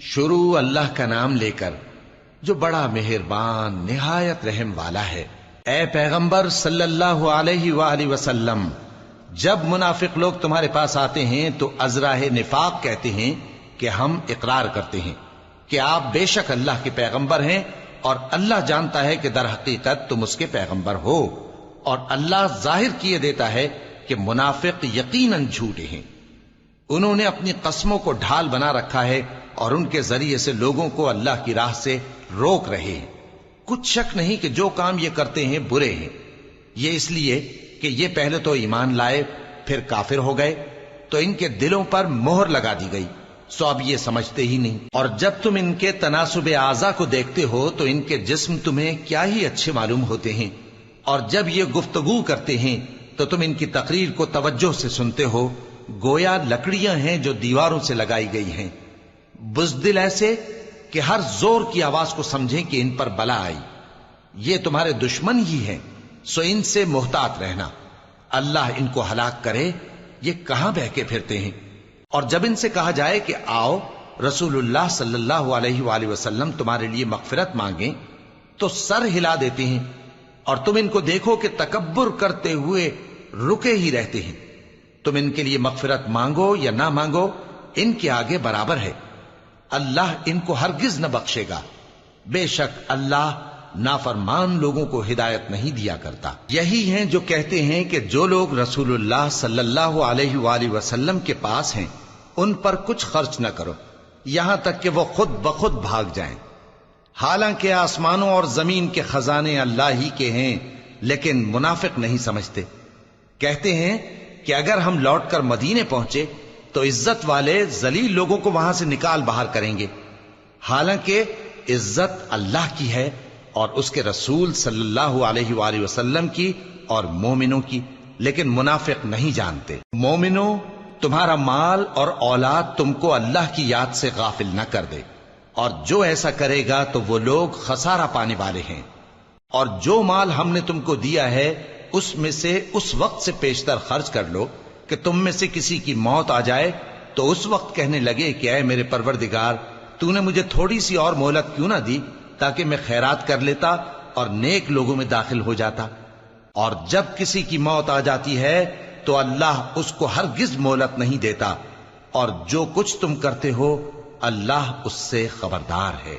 شروع اللہ کا نام لے کر جو بڑا مہربان نہایت رحم والا ہے۔ اے پیغمبر صلی اللہ علیہ وآلہ وسلم، جب منافق لوگ تمہارے پاس آتے ہیں تو ازراہ نفاق کہتے ہیں کہ ہم اقرار کرتے ہیں کہ آپ بے شک اللہ کے پیغمبر ہیں، اور اللہ جانتا ہے کہ در حقیقت تم اس کے پیغمبر ہو، اور اللہ ظاہر کیے دیتا ہے کہ منافق یقیناً جھوٹے ہیں۔ انہوں نے اپنی قسموں کو ڈھال بنا رکھا ہے اور ان کے ذریعے سے لوگوں کو اللہ کی راہ سے روک رہے ہیں۔ کچھ شک نہیں کہ جو کام یہ کرتے ہیں برے ہیں، یہ اس لیے کہ یہ پہلے تو ایمان لائے پھر کافر ہو گئے، تو ان کے دلوں پر مہر لگا دی گئی، سو اب یہ سمجھتے ہی نہیں۔ اور جب تم ان کے تناسب اعضاء کو دیکھتے ہو تو ان کے جسم تمہیں کیا ہی اچھے معلوم ہوتے ہیں، اور جب یہ گفتگو کرتے ہیں تو تم ان کی تقریر کو توجہ سے سنتے ہو، گویا لکڑیاں ہیں جو دیواروں سے لگائی گئی ہیں، بزدل ایسے کہ ہر زور کی آواز کو سمجھیں کہ ان پر بلا آئی۔ یہ تمہارے دشمن ہی ہیں، سو ان سے محتاط رہنا، اللہ ان کو ہلاک کرے، یہ کہاں بہکے پھرتے ہیں۔ اور جب ان سے کہا جائے کہ آؤ رسول اللہ صلی اللہ علیہ وآلہ وسلم تمہارے لیے مغفرت مانگیں، تو سر ہلا دیتے ہیں، اور تم ان کو دیکھو کہ تکبر کرتے ہوئے رکے ہی رہتے ہیں۔ تم ان کے لیے مغفرت مانگو یا نہ مانگو، ان کے آگے برابر ہے، اللہ ان کو ہرگز نہ بخشے گا، بے شک اللہ نافرمان لوگوں کو ہدایت نہیں دیا کرتا۔ یہی ہیں جو کہتے ہیں کہ جو لوگ رسول اللہ صلی اللہ علیہ وآلہ وسلم کے پاس ہیں ان پر کچھ خرچ نہ کرو، یہاں تک کہ وہ خود بخود بھاگ جائیں، حالانکہ آسمانوں اور زمین کے خزانے اللہ ہی کے ہیں، لیکن منافق نہیں سمجھتے۔ کہتے ہیں کہ اگر ہم لوٹ کر مدینے پہنچے تو عزت والے ذلیل لوگوں کو وہاں سے نکال باہر کریں گے، حالانکہ عزت اللہ کی ہے اور اس کے رسول صلی اللہ علیہ وآلہ وسلم کی اور مومنوں کی، لیکن منافق نہیں جانتے۔ مومنوں، تمہارا مال اور اولاد تم کو اللہ کی یاد سے غافل نہ کر دے، اور جو ایسا کرے گا تو وہ لوگ خسارہ پانے والے ہیں۔ اور جو مال ہم نے تم کو دیا ہے اس میں سے اس وقت سے پیشتر خرچ کر لو کہ تم میں سے کسی کی موت آ جائے تو اس وقت کہنے لگے کہ اے میرے پروردگار، تو نے مجھے تھوڑی سی اور مہلت کیوں نہ دی تاکہ میں خیرات کر لیتا اور نیک لوگوں میں داخل ہو جاتا۔ اور جب کسی کی موت آ جاتی ہے تو اللہ اس کو ہرگز مہلت نہیں دیتا، اور جو کچھ تم کرتے ہو اللہ اس سے خبردار ہے۔